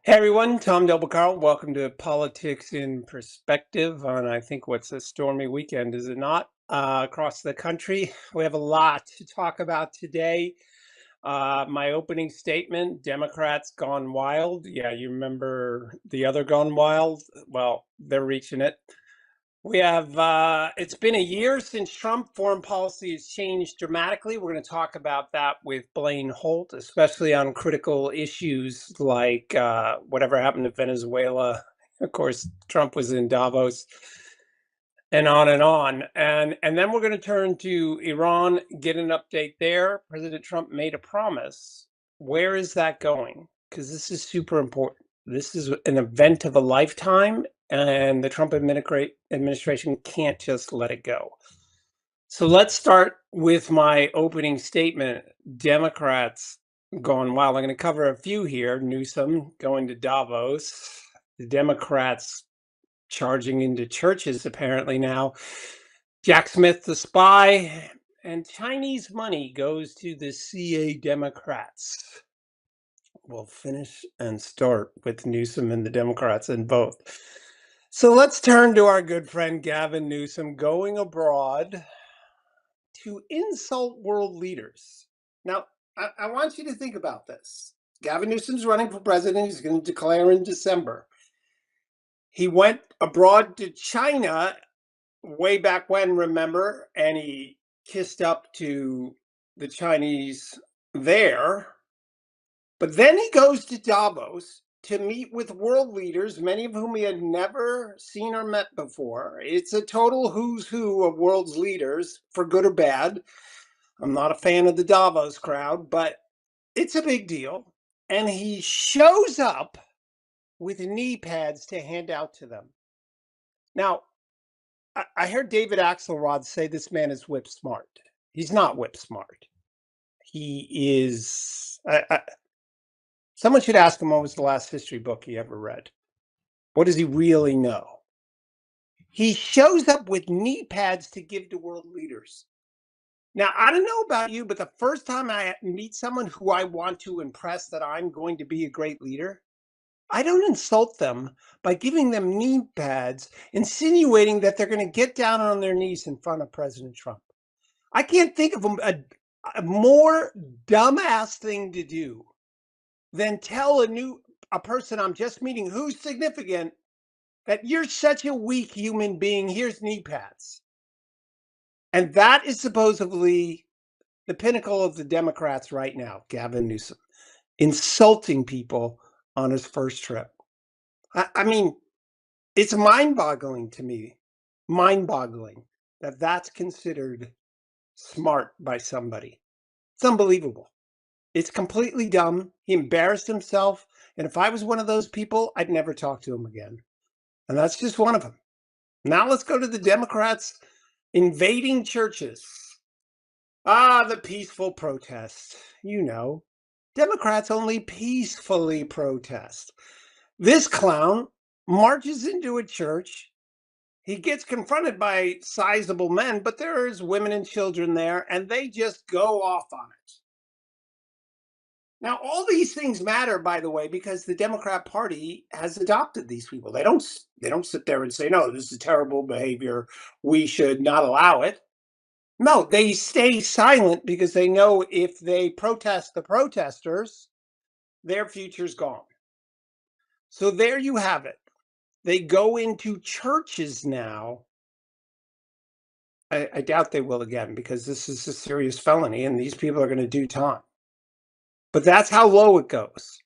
Hey everyone, Tom Carl. Welcome to Politics in Perspective on I think what's a stormy weekend, is it not? Across the country. We have a lot to talk about today. My opening statement, Democrats gone wild. Yeah, you remember the other gone wild? Well, they're reaching it. We have, it's been a year since Trump foreign policy has changed dramatically. We're going to talk about that with Blaine Holt, especially on critical issues like whatever happened to Venezuela. Of course, Trump was in Davos and on and on. And then we're going to turn to Iran, get an update there. President Trump made a promise. Where is that going? Because this is super important. This is an event of a lifetime, and the Trump administration can't just let it go. So let's start with my opening statement. Democrats gone wild. I'm going to cover a few here. Newsom going to Davos. The Democrats charging into churches apparently now. Jack Smith the spy, and Chinese money goes to the CA Democrats. We'll finish and start with Newsom and the Democrats in both. So let's turn to our good friend Gavin Newsom going abroad to insult world leaders. Now, I want you to think about this. Gavin Newsom's running for president. He's going to declare in December. He went abroad to China way back when, remember, and he kissed up to the Chinese there. But then he goes to Davos to meet with world leaders, many of whom he had never seen or met before. It's a total who's who of world's leaders, for good or bad. I'm not a fan of the Davos crowd, but it's a big deal. And he shows up with knee pads to hand out to them. Now, I heard David Axelrod say this man is whip smart. He's not whip smart. He is. Someone should ask him what was the last history book he ever read. What does he really know? He shows up with knee pads to give to world leaders. Now, I don't know about you, but the first time I meet someone who I want to impress that I'm going to be a great leader, I don't insult them by giving them knee pads, insinuating that they're going to get down on their knees in front of President Trump. I can't think of a more dumbass thing to do than tell a person I'm just meeting who's significant that you're such a weak human being. Here's knee pads. And that is supposedly the pinnacle of the Democrats right now, Gavin Newsom, insulting people on his first trip. I mean, it's mind-boggling to me, mind-boggling that that's considered smart by somebody. It's unbelievable. It's completely dumb. He embarrassed himself. And if I was one of those people, I'd never talk to him again. And that's just one of them. Now let's go to the Democrats invading churches. The peaceful protest. You know, Democrats only peacefully protest. This clown marches into a church. He gets confronted by sizable men, but there's women and children there, and they just go off on it. Now, all these things matter, by the way, because the Democrat Party has adopted these people. They don't sit there and say, "No, this is terrible behavior. We should not allow it." No, they stay silent because they know if they protest the protesters, their future's gone. So there you have it. They go into churches now. I doubt they will again because this is a serious felony and these people are going to do time. But that's how low it goes.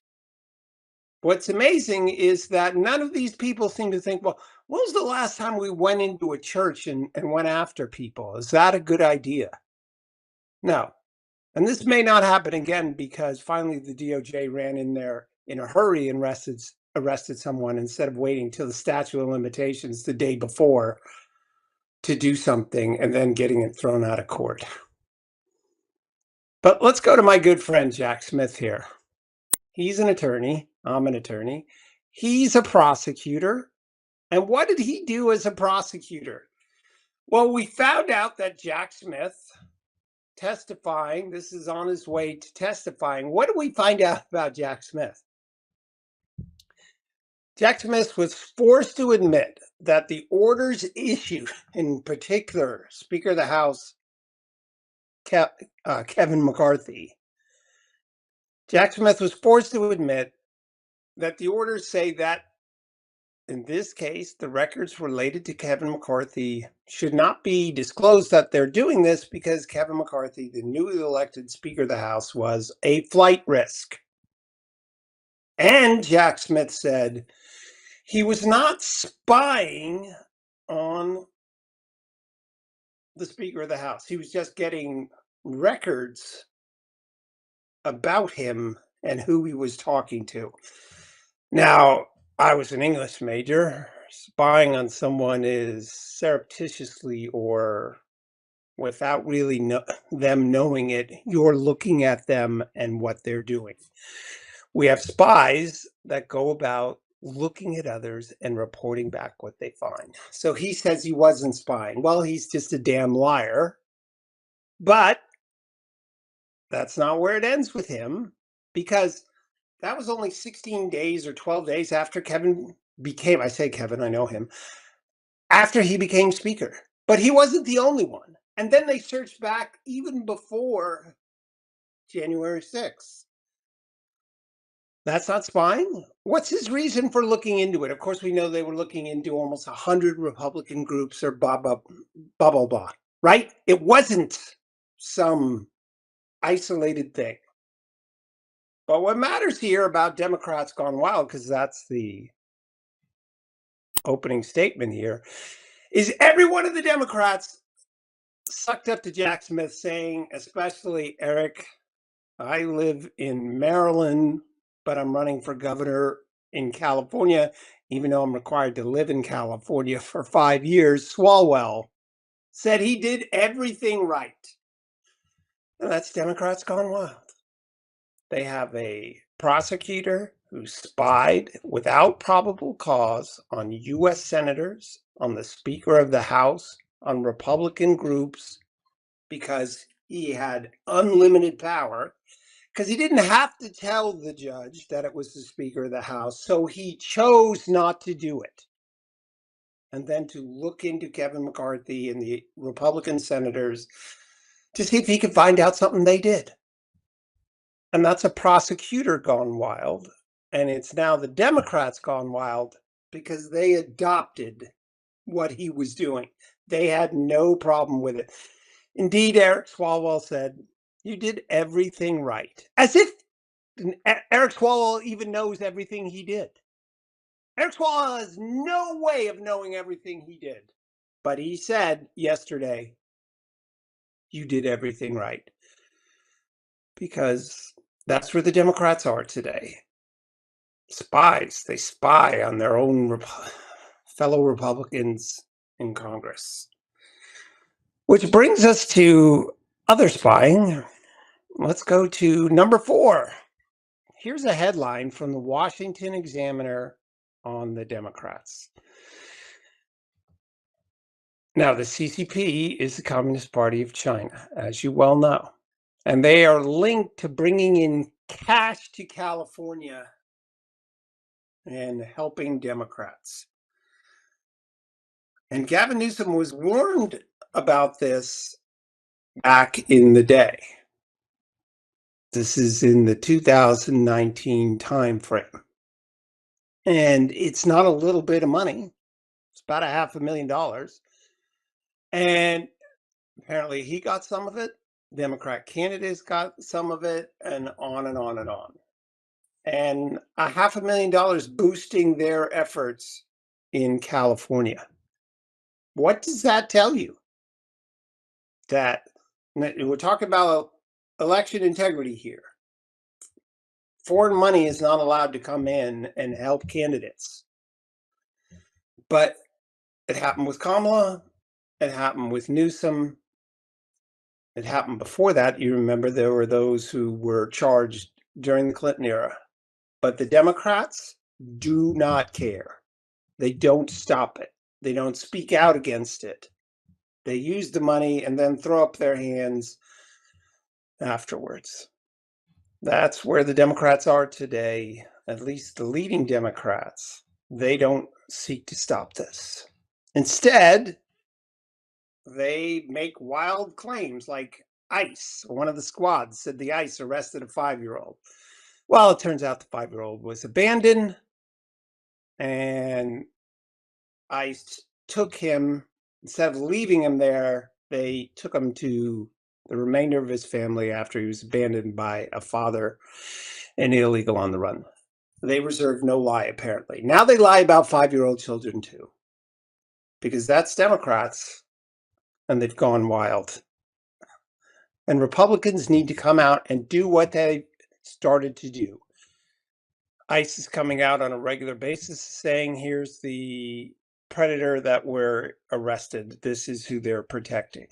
What's amazing is that none of these people seem to think, well, when was the last time we went into a church and went after people? Is that a good idea? No. And this may not happen again because finally the DOJ ran in there in a hurry and arrested someone instead of waiting till the statute of limitations the day before to do something and then getting it thrown out of court. But let's go to my good friend Jack Smith here. He's an attorney. I'm an attorney. He's a prosecutor. And what did he do as a prosecutor? Well, we found out that Jack Smith testifying, this is on his way to testifying. What do we find out about Jack Smith? Jack Smith was forced to admit that the orders issued, in particular, Speaker of the House Kevin McCarthy. Jack Smith was forced to admit that the orders say that, in this case, the records related to Kevin McCarthy should not be disclosed, that they're doing this because Kevin McCarthy, the newly elected Speaker of the House, was a flight risk. And Jack Smith said he was not spying on the Speaker of the House. He was just getting records about him and who he was talking to. Now, I was an English major. Spying on someone is surreptitiously, or without really them knowing it, you're looking at them and what they're doing. We have spies that go about looking at others and reporting back what they find. So he says he wasn't spying. Well, he's just a damn liar. But that's not where it ends with him, because that was only 16 days or 12 days after Kevin became, I say Kevin, I know him, after he became Speaker. But he wasn't the only one. And then they searched back even before January 6th. That's not spying. What's his reason for looking into it? Of course, we know they were looking into almost 100 Republican groups, or blah, blah, blah, blah, blah, right? It wasn't some isolated thing. But what matters here about Democrats gone wild, because that's the opening statement here, is every one of the Democrats sucked up to Jack Smith, saying, especially Eric, I live in Maryland, but I'm running for governor in California, even though I'm required to live in California for 5 years. Swalwell said he did everything right. And that's Democrats gone wild. They have a prosecutor who spied without probable cause on U.S. senators, on the Speaker of the House, on Republican groups, because he had unlimited power, because he didn't have to tell the judge that it was the Speaker of the House, so he chose not to do it. And then to look into Kevin McCarthy and the Republican senators to see if he could find out something they did. And that's a prosecutor gone wild. And it's now the Democrats gone wild because they adopted what he was doing. They had no problem with it. Indeed, Eric Swalwell said, you did everything right. As if Eric Swalwell even knows everything he did. Eric Swalwell has no way of knowing everything he did. But he said yesterday, you did everything right. Because that's where the Democrats are today. Spies. They spy on their own fellow Republicans in Congress. Which brings us to other spying. Let's go to number 4. Here's a headline from the Washington Examiner on the Democrats. Now, the CCP is the Communist Party of China, as you well know. And they are linked to bringing in cash to California and helping Democrats. And Gavin Newsom was warned about this back in the day. This is in the 2019 timeframe. And it's not a little bit of money. It's about $500,000. And apparently he got some of it. Democrat candidates got some of it, and on and on and on. And $500,000 boosting their efforts in California. What does that tell you? That we're talking about election integrity here. Foreign money is not allowed to come in and help candidates. But it happened with Kamala. It happened with Newsom. It happened before that. You remember there were those who were charged during the Clinton era. But the Democrats do not care. They don't stop it. They don't speak out against it. They use the money and then throw up their hands afterwards. That's where the Democrats are today, at least the leading Democrats. They don't seek to stop this. Instead, they make wild claims like ICE. One of the squads said the ICE arrested a 5-year-old. Well, it turns out the 5-year-old was abandoned, and ICE took him, instead of leaving him there, they took him to the remainder of his family after he was abandoned by a father and illegal on the run. They reserve no lie, apparently. Now they lie about 5-year-old children, too, because that's Democrats, and they've gone wild. And Republicans need to come out and do what they started to do. ICE is coming out on a regular basis saying, here's the predator that we're arrested. This is who they're protecting.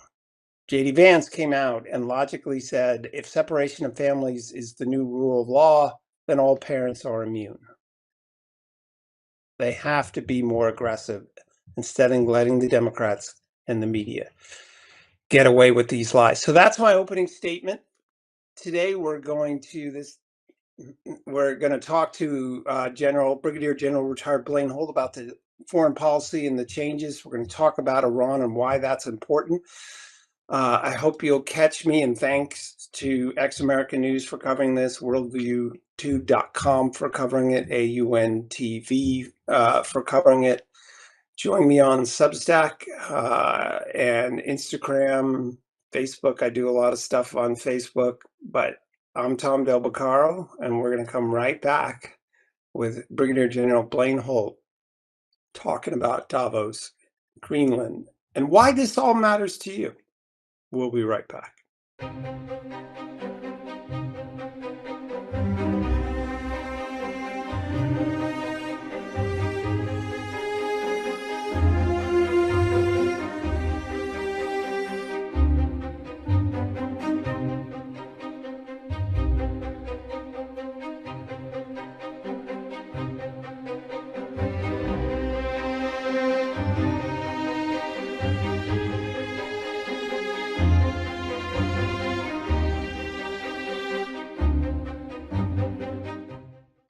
JD Vance came out and logically said, if separation of families is the new rule of law, then all parents are immune. They have to be more aggressive instead of letting the Democrats and the media get away with these lies. So that's my opening statement. Today we're going to talk to Brigadier General retired Blaine Holt about the foreign policy and the changes. We're going to talk about Iran and why that's important. I hope you'll catch me, and thanks to Ex American News for covering this, worldview2.com for covering it, AUNTV for covering it. Join me on Substack and Instagram, Facebook. I do a lot of stuff on Facebook, but I'm Tom Del Beccaro, and we're going to come right back with Brigadier General Blaine Holt talking about Davos, Greenland, and why this all matters to you. We'll be right back.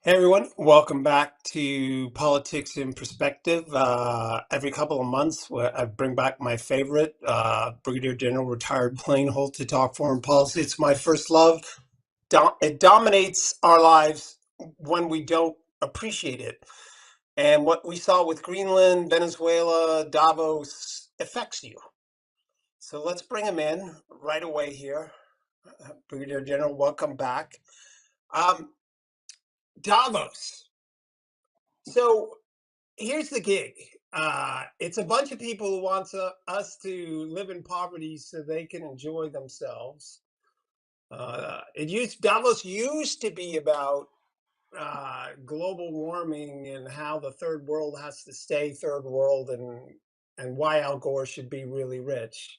Hey everyone, welcome back to Politics in Perspective. Every couple of months, I bring back my favorite, Brigadier General retired Blaine Holt, to talk foreign policy. It's my first love. It dominates our lives when we don't appreciate it. And what we saw with Greenland, Venezuela, Davos affects you. So let's bring him in right away here. Brigadier General, welcome back. Davos. So here's the gig. It's a bunch of people who want us to live in poverty so they can enjoy themselves. Davos used to be about global warming and how the third world has to stay third world, and why Al Gore should be really rich.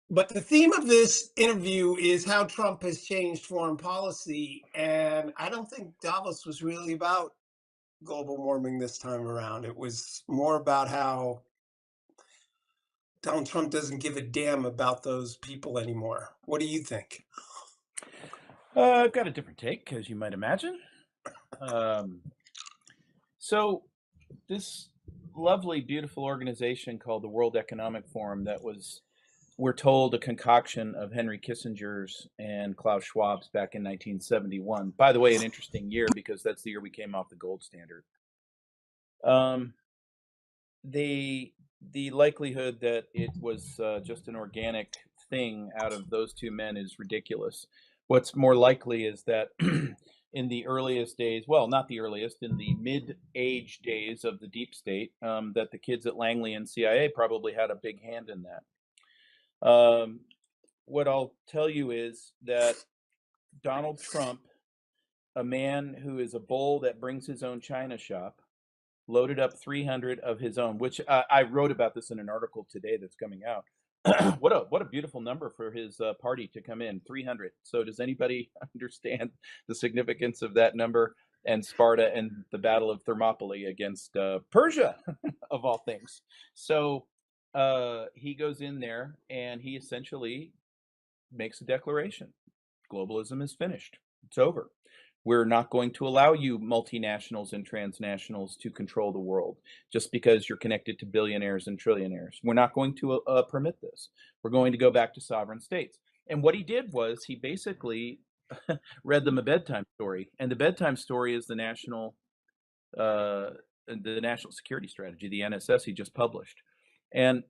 But the theme of this interview is how Trump has changed foreign policy, and I don't think Davos was really about global warming this time around. It was more about how Donald Trump doesn't give a damn about those people anymore. What do you think? I've got a different take, as you might imagine. So this lovely, beautiful organization called the World Economic Forum that was, we're told, a concoction of Henry Kissinger's and Klaus Schwab's back in 1971. By the way, an interesting year because that's the year we came off the gold standard. The likelihood that it was just an organic thing out of those two men is ridiculous. What's more likely is that in the earliest days, well, not the earliest, in the mid-age days of the deep state, that the kids at Langley and CIA probably had a big hand in that. What I'll tell you is that Donald Trump, a man who is a bull that brings his own china shop, loaded up 300 of his own, which I wrote about this in an article today that's coming out. What a beautiful number for his party to come in, 300. So does anybody understand the significance of that number and Sparta and the Battle of Thermopylae against Persia, of all things? So he goes in there and he essentially makes a declaration. Globalism is finished. It's over. We're not going to allow you multinationals and transnationals to control the world just because you're connected to billionaires and trillionaires. We're not going to permit this. We're going to go back to sovereign states. And what he did was he basically read them a bedtime story, and the bedtime story is uh, the national security strategy, the NSS he just published, and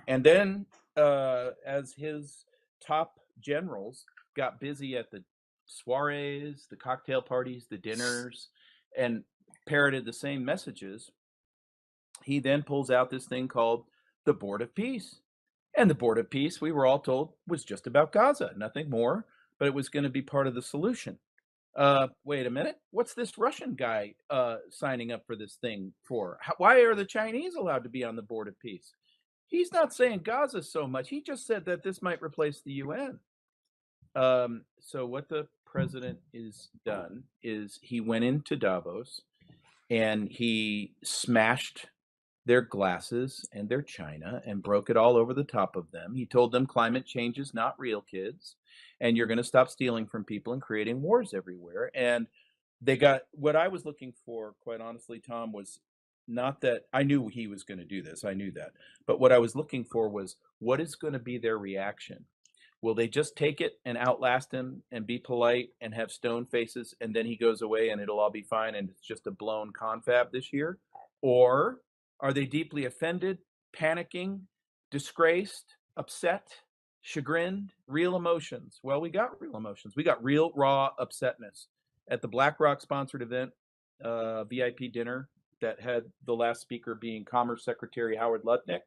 and then as his top generals got busy at the soirees, the cocktail parties, the dinners, and parroted the same messages, he then pulls out this thing called the Board of Peace. And the Board of Peace, we were all told, was just about Gaza, nothing more, but it was going to be part of the solution. Wait a minute. What's this Russian guy signing up for this thing for? Why are the Chinese allowed to be on the Board of Peace? He's not saying Gaza so much. He just said that this might replace the UN. So what the president is done is he went into Davos and he smashed their glasses and their china and broke it all over the top of them. He told them climate change is not real, kids, and you're going to stop stealing from people and creating wars everywhere. And they got what I was looking for, quite honestly, Tom, was not that I knew he was going to do this. I knew that. But what I was looking for was what is going to be their reaction? Will they just take it and outlast him and be polite and have stone faces and then he goes away and it'll all be fine and it's just a blown confab this year? Or are they deeply offended, panicking, disgraced, upset, chagrined, real emotions? Well, we got real emotions. We got real, raw upsetness. At the BlackRock sponsored event, VIP dinner that had the last speaker being Commerce Secretary Howard Lutnick,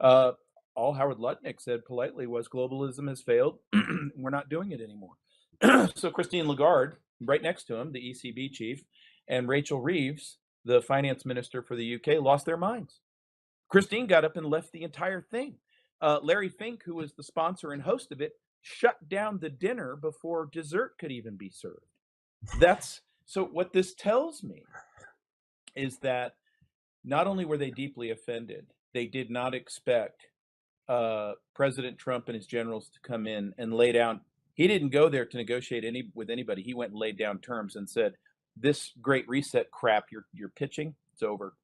uh, all Howard Lutnick said politely was globalism has failed. We're not doing it anymore. So Christine Lagarde, right next to him, the ECB chief, and Rachel Reeves, the finance minister for the UK, lost their minds. Christine got up and left the entire thing. Larry Fink, who was the sponsor and host of it, shut down the dinner before dessert could even be served. That's so what this tells me is that not only were they deeply offended, they did not expect President Trump and his generals to come in and lay down. He didn't go there to negotiate with anybody. He went and laid down terms and said, "This great reset crap you're pitching, it's over.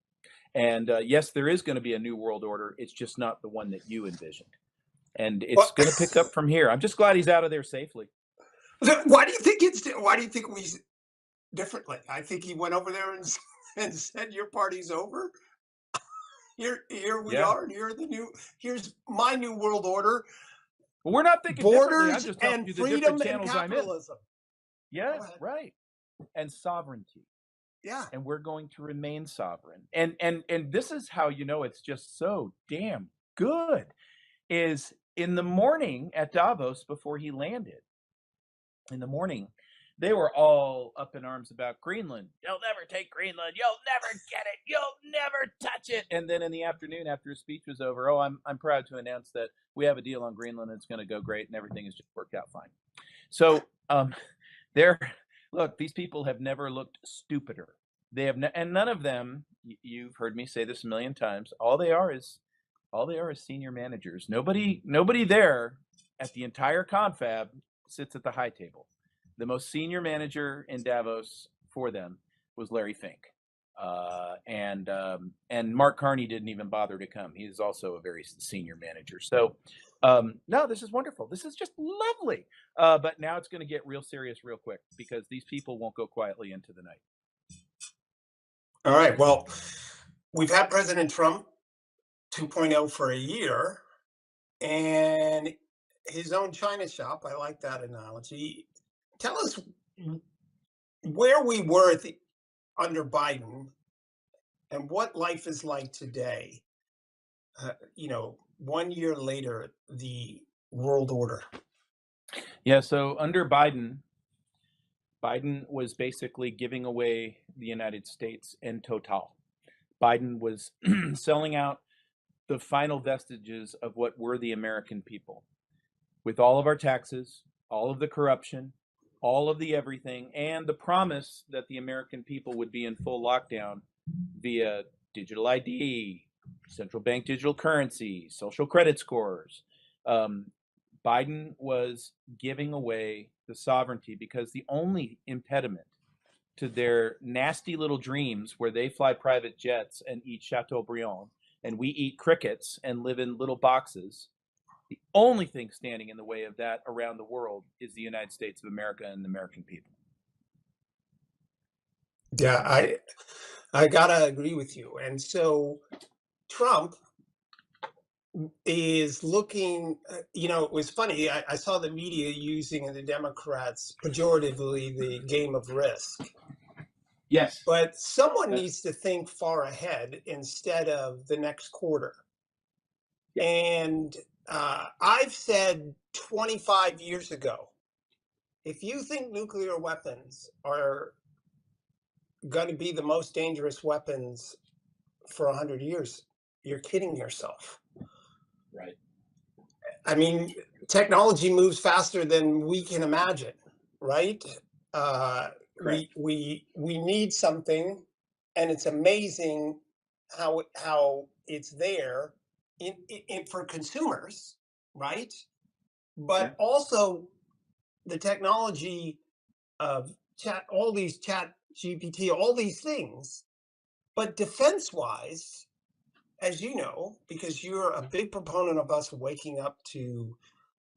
And yes, there is going to be a new world order. It's just not the one that you envisioned, and it's Well, going to pick up from here." I'm just glad he's out of there safely. why do you think why do you think we differently? I think he went over there and, and said, "Your party's over. Here we Yeah. are, and here's my new world order: Well, we're not thinking differently. I'm borders just telling and you the different freedom and channels I'm in. capitalism." Go Yeah, ahead. right. And sovereignty. Yeah. And we're going to remain sovereign. And this is how you know it's just so damn good is in the morning at Davos before he landed. In the morning, they were all up in arms about Greenland. You'll never take Greenland. You'll never get it. You'll never touch it. And then in the afternoon, after his speech was over, oh, I'm proud to announce that we have a deal on Greenland. And it's going to go great, and everything has just worked out fine. So they're look. These people have never looked stupider. They have, and none of them. You've heard me say this a million times. All they are is senior managers. Nobody there at the entire confab sits at the high table. The most senior manager in Davos for them was Larry Fink, and Mark Carney didn't even bother to come. He is also a very senior manager. So no, this is wonderful. This is just lovely. But now it's going to get real serious real quick because these people won't go quietly into the night. All right. Well, we've had President Trump 2.0 for a year, and his own China shop. I like that analogy. Tell us where we were under Biden and what life is like today. 1 year later, the world order. Yeah. So under Biden, Biden was basically giving away the United States in total. Biden was selling out the final vestiges of what were the American people with all of our taxes, all of the corruption, all of the everything, and the promise that the American people would be in full lockdown via digital ID, central bank digital currency, social credit scores, um, Biden was giving away the sovereignty because the only impediment to their nasty little dreams where they fly private jets and eat Chateaubriand and we eat crickets and live in little boxes, the only thing standing in the way of that around the world is the United States of America and the American people. Yeah, I gotta agree with you. And so Trump is looking, it was funny. I saw the media using the Democrats pejoratively the game of Risk. Yes. But someone Uh, needs to think far ahead instead of the next quarter. yeah. And I've said 25 years ago, if you think nuclear weapons are going to be the most dangerous weapons for 100 years, you're kidding yourself. Right. I mean, technology moves faster than we can imagine, right? Uh, Correct. we need something, and it's amazing how it's there for consumers, right? Yeah. But also the technology of all these chat GPT, all these things. But defense wise, as you know, because you're a big proponent of us waking up to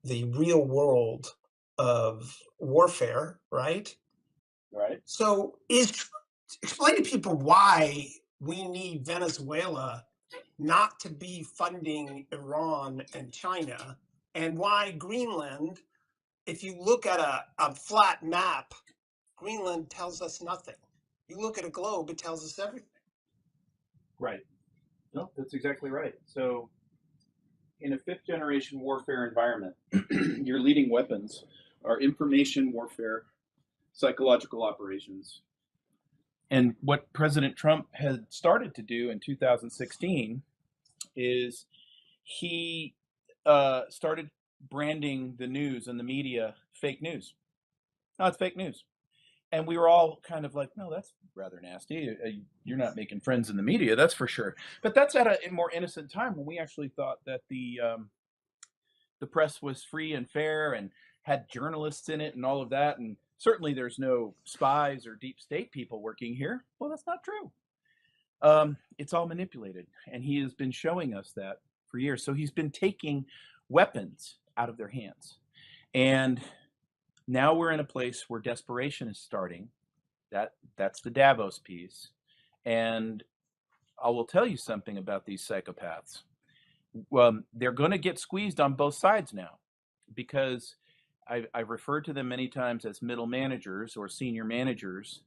the real world of warfare, right? Right. So, explain to people why we need Venezuela not to be funding Iran and China, and why Greenland, if you look at a flat map, Greenland tells us nothing. You look at a globe, it tells us everything. Right. No, that's exactly right. So, in a fifth generation warfare environment, your leading weapons are information warfare, psychological operations. And what President Trump had started to do in 2016 is he started branding the news and the media fake news. No, it's fake news. And we were all kind of like, no, that's rather nasty. You're not making friends in the media, that's for sure. But that's at a more innocent time when we actually thought that the press was free and fair and had journalists in it and all of that. And certainly there's no spies or deep state people working here. Well, that's not true. It's all manipulated. And he has been showing us that for years. So he's been taking weapons out of their hands. And now we're in a place where desperation is starting. That's the Davos piece. And I will tell you something about these psychopaths. They're going to get squeezed on both sides now because I've referred to them many times as middle managers or senior managers,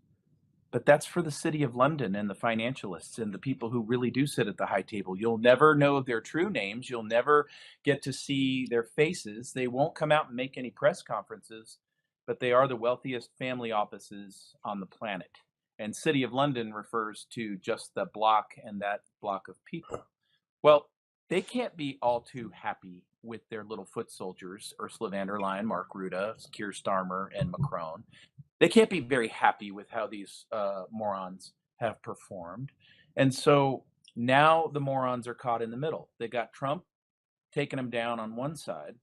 but that's for the city of London and the financialists and the people who really do sit at the high table. You'll never know their true names. You'll never get to see their faces. They won't come out and make any press conferences, but they are the wealthiest family offices on the planet. And City of London refers to just the block and that block of people. Well, they can't be all too happy with their little foot soldiers, Ursula von der Leyen, Mark Rutte, Keir Starmer, and Macron. They can't be very happy with how these morons have performed. And so now the morons are caught in the middle. They got Trump taking them down on one side,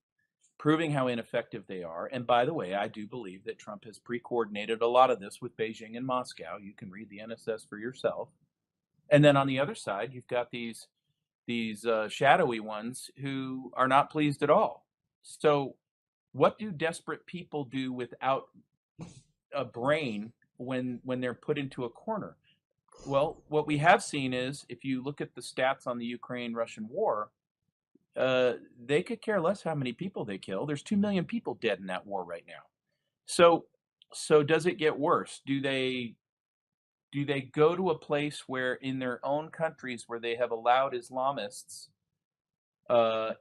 proving how ineffective they are. And by the way, I do believe that Trump has pre-coordinated a lot of this with Beijing and Moscow. You can read the NSS for yourself. And then on the other side, you've got these shadowy ones who are not pleased at all. So, what do desperate people do without a brain when they're put into a corner? Well, what we have seen is if you look at the stats on the Ukraine-Russian war, they could care less how many people they kill. There's 2 million people dead in that war right now. So, so does it get worse? Do they go to a place where in their own countries where they have allowed Islamists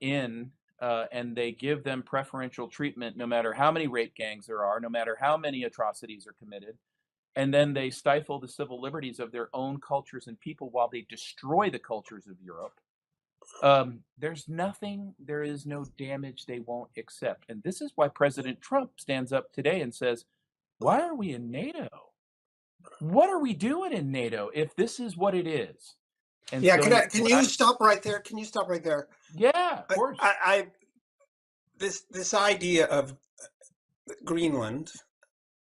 in and they give them preferential treatment no matter how many rape gangs there are, no matter how many atrocities are committed, and then they stifle the civil liberties of their own cultures and people while they destroy the cultures of Europe? There is no damage they won't accept. And this is why President Trump stands up today and says, why are we in NATO? What are we doing in NATO if this is what it is? And Yeah, so can you stop right there? Can you stop right there? yeah, of course. this idea of Greenland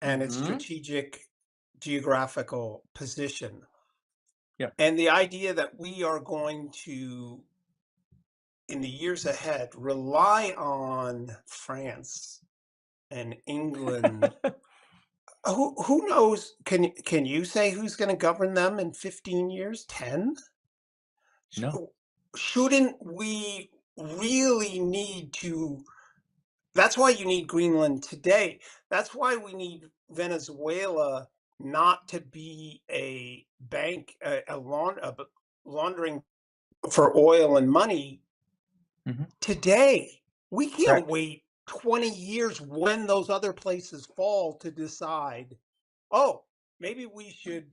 and its Hmm. strategic geographical position, Yeah. and the idea that we are going to, in the years ahead, rely on France and England. Who knows? Can you say who's going to govern them in 15 years? 10? Sh- No. Shouldn't we really need to? That's why you need Greenland today. That's why we need Venezuela not to be a bank, laundering for oil and money Hmm. today. We can't Correct. wait 20 years when those other places fall to decide, oh, maybe we should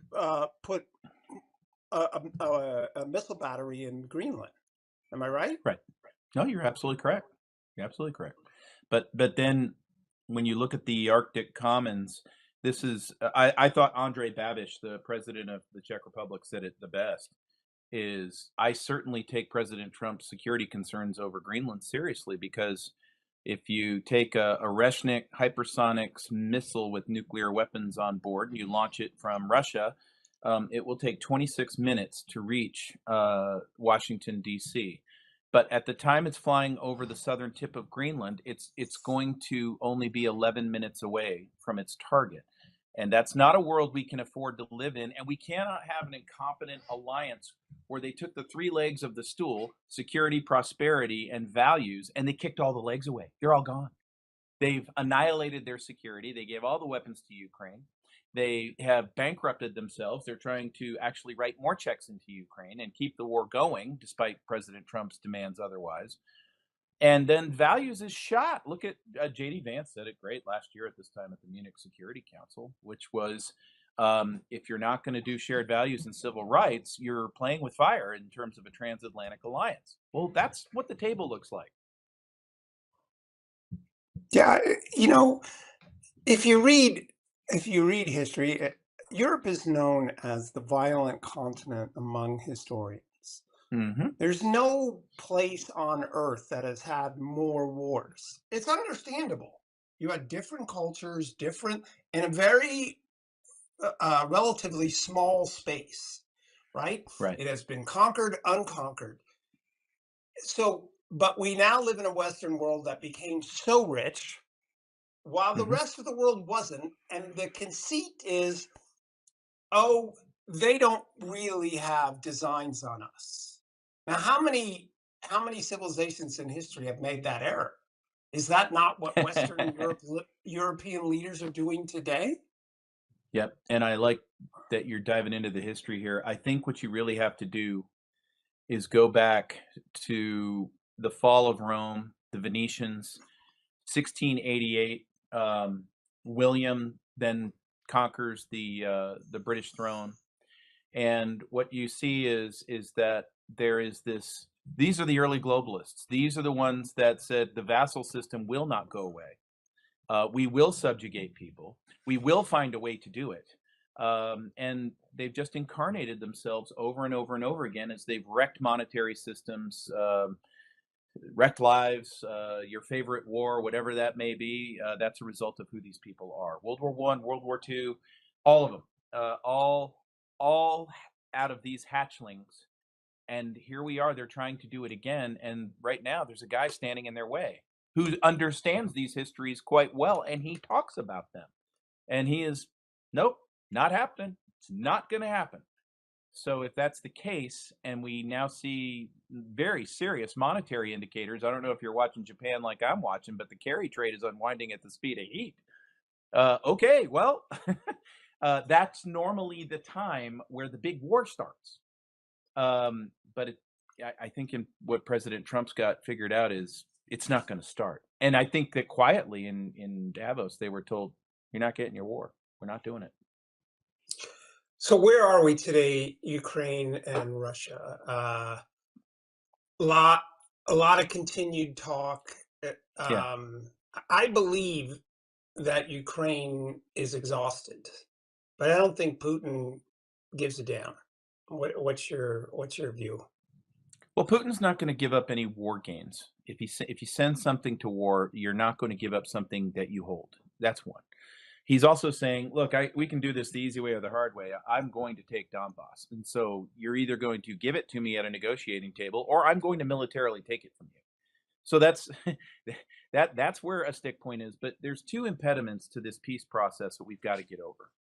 put a missile battery in Greenland. Am I right? Right. No, you're absolutely correct. You're absolutely correct. But then when you look at the Arctic Commons, this is I thought Andrej Babiš, the president of the Czech Republic, said it the best. Is I certainly take President Trump's security concerns over Greenland seriously because if you take a Reshnik hypersonics missile with nuclear weapons on board and you launch it from Russia, it will take 26 minutes to reach Washington, D.C. But at the time it's flying over the southern tip of Greenland, it's going to only be 11 minutes away from its target. And that's not a world we can afford to live in. And we cannot have an incompetent alliance where they took the three legs of the stool, security, prosperity, and values, and they kicked all the legs away. They're all gone. They've annihilated their security. They gave all the weapons to Ukraine. They have bankrupted themselves. They're trying to actually write more checks into Ukraine and keep the war going, despite President Trump's demands otherwise. And then values is shot. Look at JD Vance said it great last year at this time at the Munich Security Council, which was if you're not going to do shared values and civil rights, you're playing with fire in terms of a transatlantic alliance. Well, that's what the table looks like. Yeah, you know, if you read if you read history, Europe is known as the violent continent among historians. Hmm. There's no place on earth that has had more wars. It's understandable. You had different cultures, different in a very relatively small space, right? Right. It has been conquered, unconquered. So, but we now live in a Western world that became so rich while the Hmm. rest of the world wasn't. And the conceit is, oh, they don't really have designs on us. Now, how many civilizations in history have made that error? Is that not what European leaders are doing today? Yep. And I like that you're diving into the history here. I think what you really have to do is go back to the fall of Rome, the Venetians, 1688. William then conquers the British throne, and what you see is that there is this. These are the early globalists. These are the ones that said the vassal system will not go away. We will subjugate people. We will find a way to do it. And they've just incarnated themselves over and over and over again as they've wrecked monetary systems, wrecked lives, your favorite war, whatever that may be. That's a result of who these people are. World War One, World War Two, all of them, all out of these hatchlings. And here we are. They're trying to do it again. And right now, there's a guy standing in their way who understands these histories quite well, and he talks about them. And he is, nope, not happening. It's not going to happen. So if that's the case, and we now see very serious monetary indicators, I don't know if you're watching Japan like I'm watching, but the carry trade is unwinding at the speed of heat. Okay, well, that's normally the time where the big war starts. But I think in what President Trump's got figured out is it's not going to start. And I think that quietly in Davos, they were told, "You're not getting your war. We're not doing it." So where are we today, Ukraine and Russia? Lot a lot of continued talk. Yeah. I believe that Ukraine is exhausted, but I don't think Putin gives a damn. What's your view? Well, Putin's not going to give up any war gains. If you send something to war, you're not going to give up something that you hold. That's one. He's also saying, "Look, we can do this the easy way or the hard way. I'm going to take Donbass, and so you're either going to give it to me at a negotiating table, or I'm going to militarily take it from you." So that's that's where a stick point is. But there's two impediments to this peace process that we've got to get over.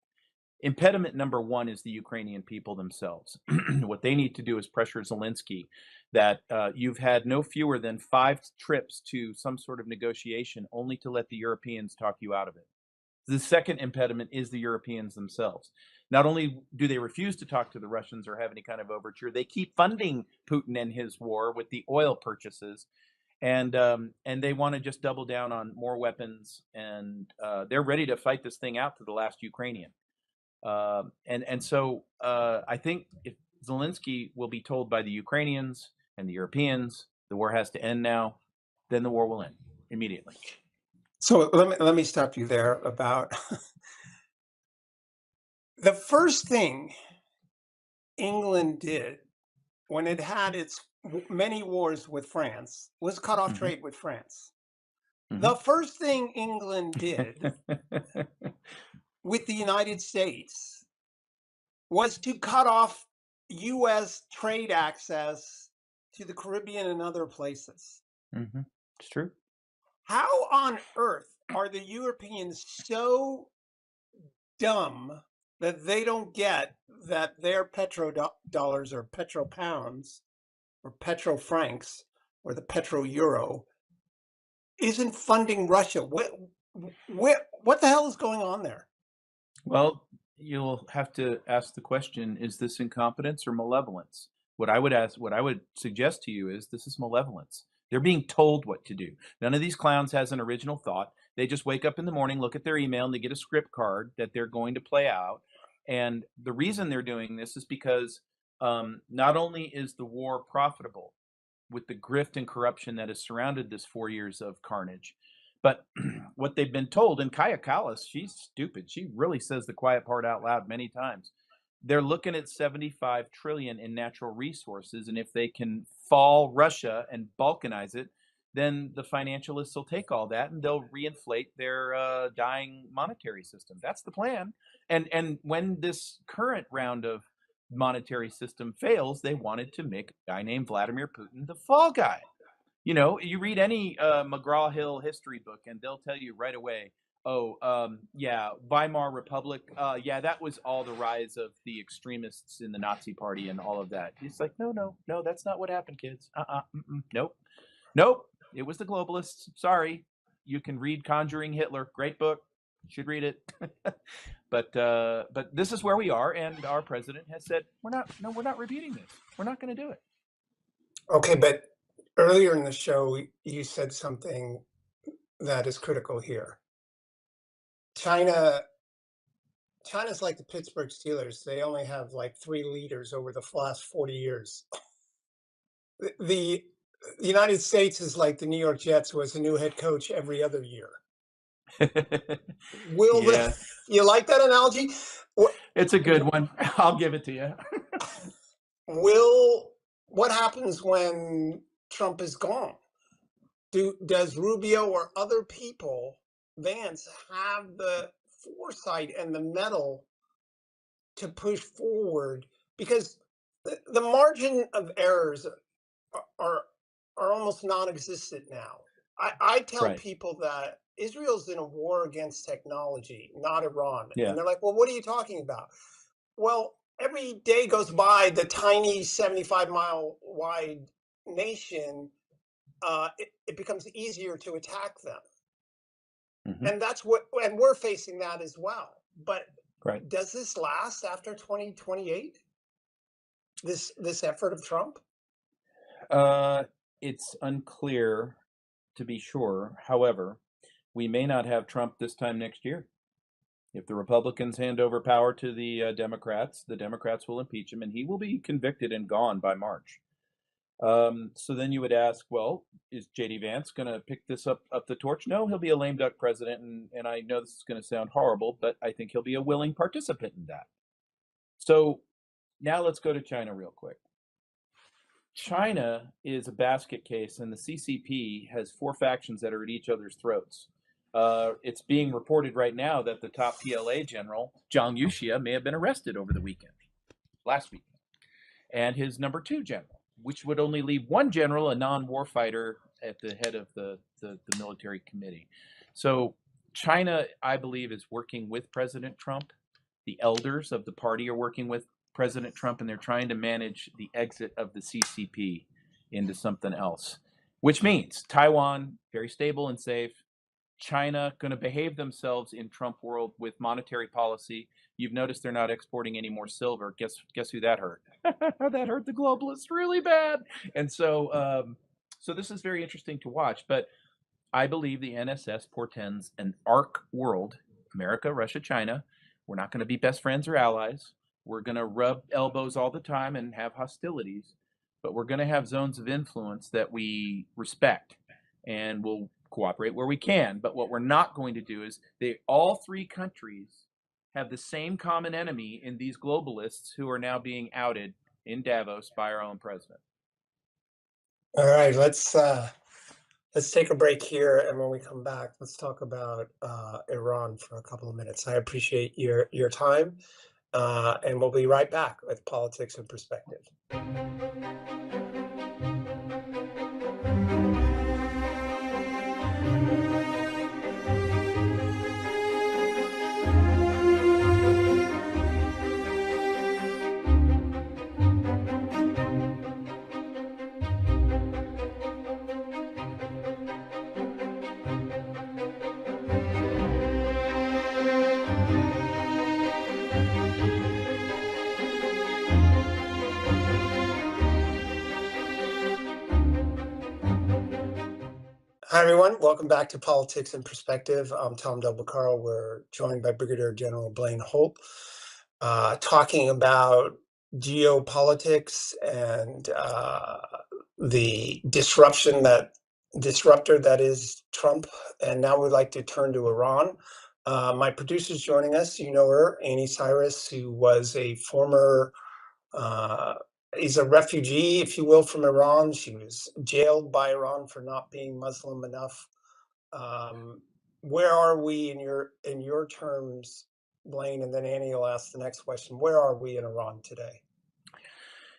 Impediment number one is the Ukrainian people themselves. What they need to do is pressure Zelensky that you've had no fewer than 5 trips to some sort of negotiation only to let the Europeans talk you out of it. The second impediment is the Europeans themselves. Not only do they refuse to talk to the Russians or have any kind of overture, they keep funding Putin and his war with the oil purchases, and they want to just double down on more weapons, and they're ready to fight this thing out to the last Ukrainian. And so I think if Zelensky will be told by the Ukrainians and the Europeans the war has to end now, then the war will end immediately. So let me stop you there about the first thing England did when it had its many wars with France was cut off Hmm. trade with France. Hmm. The first thing England did with the United States was to cut off US trade access to the Caribbean and other places. Hmm. It's true. How on earth are the Europeans so dumb that they don't get that their dollars or petro pounds or petro francs or the petro euro isn't funding Russia? What the hell is going on there? Well, you'll have to ask the question, is this incompetence or malevolence? What I would suggest to you is this is malevolence. They're being told what to do. None of these clowns has an original thought. They just wake up in the morning, look at their email, and they get a script card that they're going to play out. And the reason they're doing this is because not only is the war profitable with the grift and corruption that has surrounded this 4 years of carnage, but what they've been told, and Kaya Kallas, she's stupid. She really says the quiet part out loud many times. They're looking at 75 trillion in natural resources, and if they can fall Russia and balkanize it, then the financialists will take all that and they'll reinflate their dying monetary system. That's the plan. And when this current round of monetary system fails, they wanted to make a guy named Vladimir Putin the fall guy. You know, you read any McGraw Hill history book, and they'll tell you right away. Oh, yeah, Weimar Republic. Yeah, that was all the rise of the extremists in the Nazi Party and all of that. It's like, no, no, no, that's not what happened, kids. Nope, nope. It was the globalists. Sorry, you can read Conjuring Hitler. Great book. You should read it. But this is where we are, and our president has said we're not. No, we're not repeating this. We're not going to do it. Okay, but earlier in the show, you said something that is critical here. China China's like the Pittsburgh Steelers. They only have like 3 leaders over the last 40 years. The United States is like the New York Jets, who has a new head coach every other year. Will the Yeah, you like that analogy? it's a good one. I'll give it to you. Will what happens when Trump is gone? Does Rubio or other people, Vance, have the foresight and the mettle to push forward? Because the margin of errors are are almost non-existent now. I tell Right. people that Israel's in a war against technology, not Iran. And Yeah. they're like, well, what are you talking about? Well, every day goes by, the tiny 75-mile wide nation, it becomes easier to attack them. Hmm. And and we're facing that as well. But Right. does this last after 2028? This effort of Trump? Uh, it's unclear to be sure. However, we may not have Trump this time next year. If the Republicans hand over power to the Democrats will impeach him, and he will be convicted and gone by March. So then you would ask, well, is JD Vance going to pick this up the torch? No, he'll be a lame duck president, and I know this is going to sound horrible, but I think he'll be a willing participant in that. So now let's go to China real quick. China is a basket case, and the CCP has four factions that are at each other's throats. It's being reported right now that the top PLA general, Zhang Yuxia, may have been arrested over the weekend, last week, and his number two general, which would only leave one general, a non-warfighter, at the head of the military committee. So China, I believe, is working with President Trump. The elders of the party are working with President Trump, and they're trying to manage the exit of the CCP into something else, which means Taiwan, very stable and safe. China going to behave themselves in Trump world with monetary policy. You've noticed they're not exporting any more silver. Guess who that hurt? That hurt the globalists really bad. And so this is very interesting to watch. But I believe the NSS portends an arc world: America, Russia, China. We're not going to be best friends or allies. We're going to rub elbows all the time and have hostilities, but we're going to have zones of influence that we respect, and we'll cooperate where we can. But what we're not going to do is all three countries have the same common enemy in these globalists who are now being outed in Davos by our own president. All right, let's take a break here, and when we come back, let's talk about Iran for a couple of minutes. I appreciate your time, and we'll be right back with Politics in Perspective. Hi, everyone. Welcome back to Politics in Perspective. I'm Tom Del Beccaro. We're joined by Brigadier General Blaine Holt, talking about geopolitics and the disruptor that is Trump. And now we'd like to turn to Iran. My producer's joining us. You know her, Annie Cyrus, who was a former is a refugee, if you will, from Iran. She was jailed by Iran for not being Muslim enough. Where are we in your terms, Blaine? And then Annie will ask the next question. Where are we in Iran today?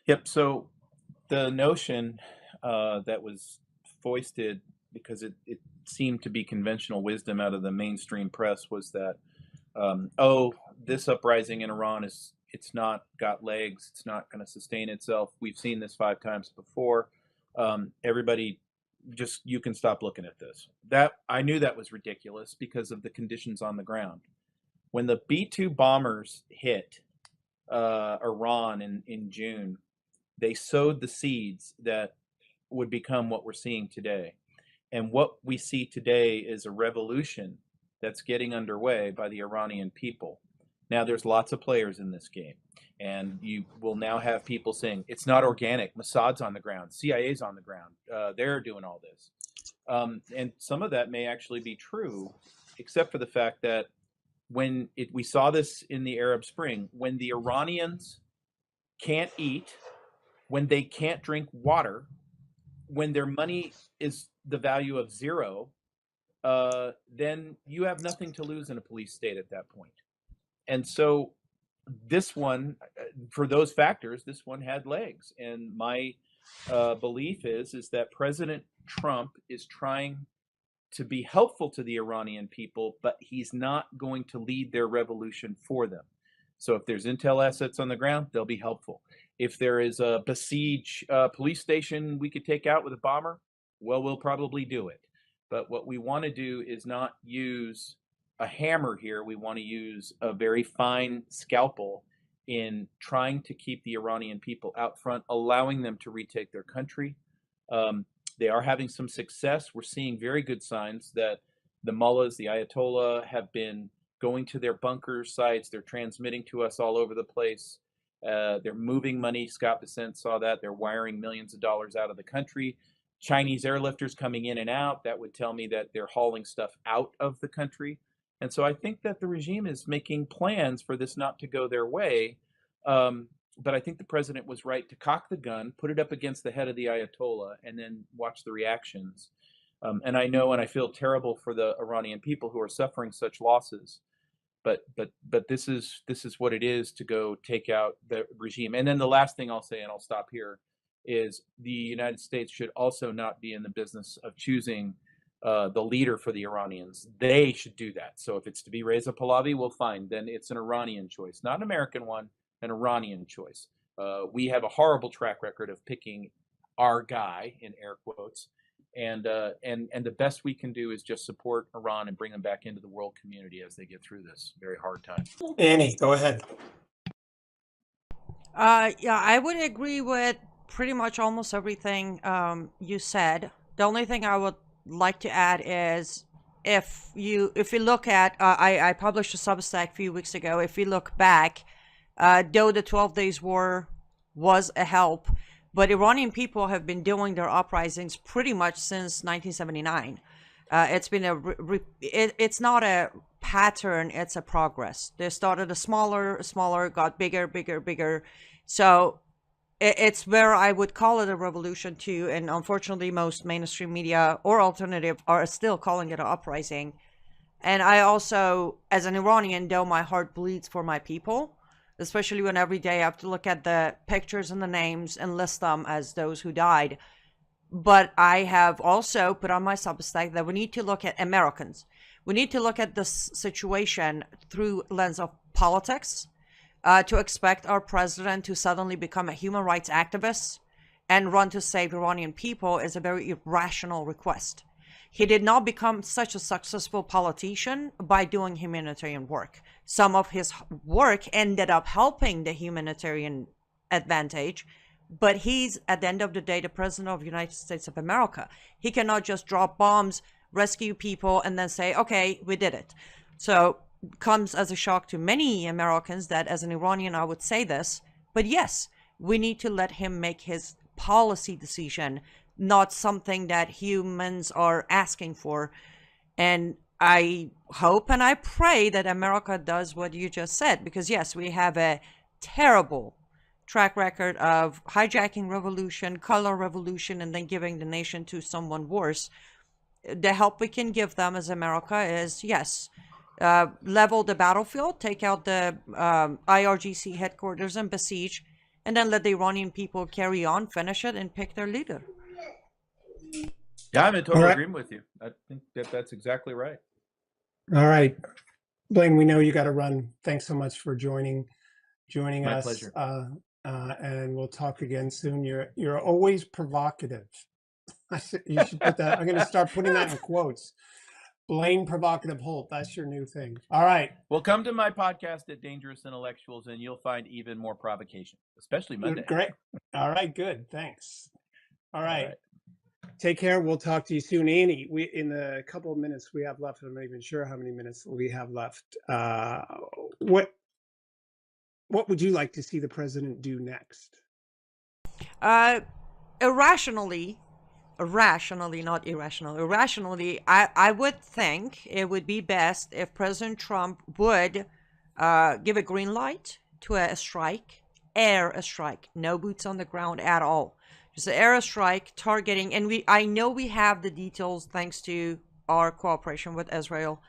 Yep. So the notion that was foisted because it seemed to be conventional wisdom out of the mainstream press was that, this uprising in Iran it's not got legs. It's not going to sustain itself. We've seen this 5 times before. Everybody, you can stop looking at this. That I knew that was ridiculous because of the conditions on the ground. When the B-2 bombers hit Iran in June, they sowed the seeds that would become what we're seeing today. And what we see today is a revolution that's getting underway by the Iranian people. Now, there's lots of players in this game, and you will now have people saying it's not organic. Mossad's on the ground, CIA's on the ground. They're doing all this, and some of that may actually be true, except for the fact that we saw this in the Arab Spring, when the Iranians can't eat, when they can't drink water, when their money is the value of zero, then you have nothing to lose in a police state at that point. And so this one, for those factors, this one had legs. And my belief is that President Trump is trying to be helpful to the Iranian people, but he's not going to lead their revolution for them. So if there's intel assets on the ground, they'll be helpful. If there is a besieged police station we could take out with a bomber, well, we'll probably do it. But what we want to do is not use a hammer here. We want to use a very fine scalpel in trying to keep the Iranian people out front, allowing them to retake their country. They are having some success. We're seeing very good signs that the mullahs, the Ayatollah, have been going to their bunker sites. They're transmitting to us all over the place. They're moving money. Scott Bessent saw that. They're wiring millions of dollars out of the country. Chinese airlifters coming in and out. That would tell me that they're hauling stuff out of the country. And so I think that the regime is making plans for this not to go their way. but I think the president was right to cock the gun, put it up against the head of the Ayatollah, and then watch the reactions. And I know, and I feel terrible for the Iranian people who are suffering such losses. But this is what it is to go take out the regime. And then the last thing I'll say, and I'll stop here, is the United States should also not be in the business of choosing the leader for the Iranians. They should do that. So if it's to be Reza Pahlavi, well, fine. Then it's an Iranian choice, not an American one, an Iranian choice. We have a horrible track record of picking our guy in air quotes, and the best we can do is just support Iran and bring them back into the world community as they get through this very hard time. Annie, go ahead. Yeah, I would agree with pretty much almost everything you said. The only thing I would like to add is if you look at I published a Substack a few weeks ago. If you look back, though the 12 Days War was a help, but Iranian people have been doing their uprisings pretty much since 1979. It's been it's not a pattern, it's a progress. They started a smaller, got bigger, bigger, bigger. So it's where I would call it a revolution too. And unfortunately, most mainstream media or alternative are still calling it an uprising. And I also, as an Iranian, though my heart bleeds for my people, especially when every day I have to look at the pictures and the names and list them as those who died. But I have also put on my Substack that we need to look at Americans. We need to look at this situation through lens of politics. To expect our president to suddenly become a human rights activist and run to save Iranian people is a very irrational request. He did not become such a successful politician by doing humanitarian work. Some of his work ended up helping the humanitarian advantage, but he's, at the end of the day, the president of the United States of America. He cannot just drop bombs, rescue people, and then say, okay, we did it. So comes as a shock to many Americans that as an Iranian, I would say this, but yes, we need to let him make his policy decision, not something that humans are asking for. And I hope and I pray that America does what you just said, because yes, we have a terrible track record of hijacking revolution, color revolution, and then giving the nation to someone worse. The help we can give them as America is, yes, level the battlefield, take out the IRGC headquarters and besiege, and then let the Iranian people carry on, finish it, and pick their leader. Yeah, I'm in total All right. agreement with you. I think that's exactly right. All right, Blaine, we know you got to run. Thanks so much for joining My us. pleasure. And we'll talk again soon. You're always provocative. You should put that. I'm going to start putting that in quotes. Blaine Provocative Holt. That's your new thing. All right. Well, come to my podcast at Dangerous Intellectuals, and you'll find even more provocation, especially Monday. Great. All right. Good. Thanks. All right. All right. Take care. We'll talk to you soon. Annie, in the couple of minutes we have left, I'm not even sure how many minutes we have left. What would you like to see the president do next? Irrationally, not irrational. Irrationally, I would think it would be best if President Trump would give a green light to a strike, air a strike, no boots on the ground at all. Just an air strike targeting, and I know we have the details thanks to our cooperation with Israel.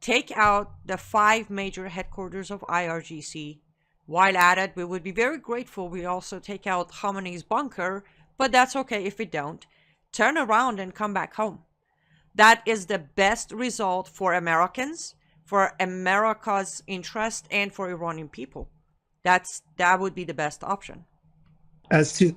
Take out the 5 major headquarters of IRGC. While at it, we would be very grateful we also take out Khamenei's bunker, but that's okay if we don't. Turn around and come back home. That is the best result for Americans, for America's interest, and for Iranian people. That would be the best option. As to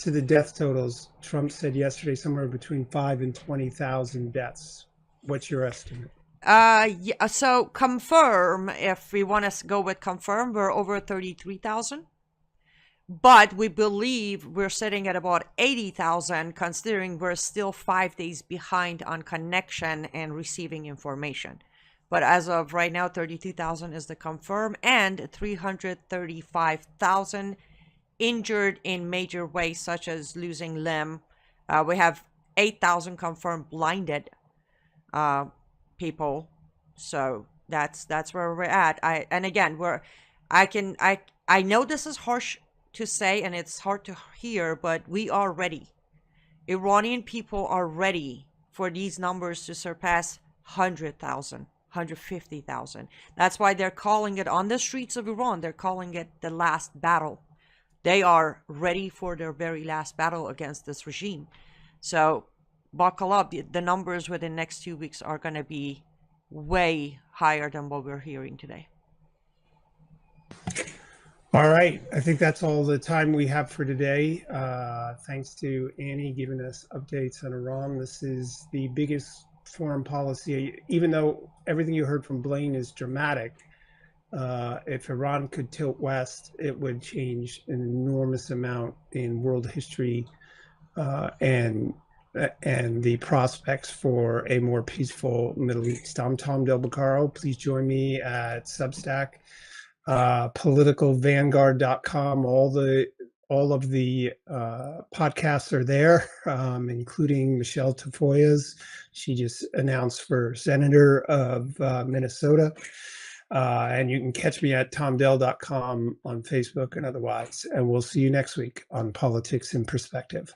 the death totals, Trump said yesterday somewhere between 5 and 20,000 deaths. What's your estimate? Yeah, so confirm, if we want to go with confirm, we're over 33,000. But we believe we're sitting at about 80,000, considering we're still 5 days behind on connection and receiving information. But as of right now, 32,000 is the confirm, and 335,000 injured in major ways, such as losing limb. We have 8,000 confirmed blinded people. So that's where we're at. I can I know this is harsh to say and it's hard to hear, but we are ready. Iranian people are ready for these numbers to surpass 100,000, 150,000. That's why they're calling it on the streets of Iran, they're calling it the last battle. They are ready for their very last battle against this regime. So buckle up. The numbers within the next 2 weeks are going to be way higher than what we're hearing today. All right. I think that's all the time we have for today. Thanks to Annie giving us updates on Iran. This is the biggest foreign policy, even though everything you heard from Blaine is dramatic. If Iran could tilt west, it would change an enormous amount in world history and the prospects for a more peaceful Middle East. I'm Tom Del Beccaro. Please join me at Substack, politicalvanguard.com. All of the podcasts are there, including Michelle Tafoya's. She just announced for senator of Minnesota. And you can catch me at tomdell.com on Facebook and otherwise. And we'll see you next week on Politics in Perspective.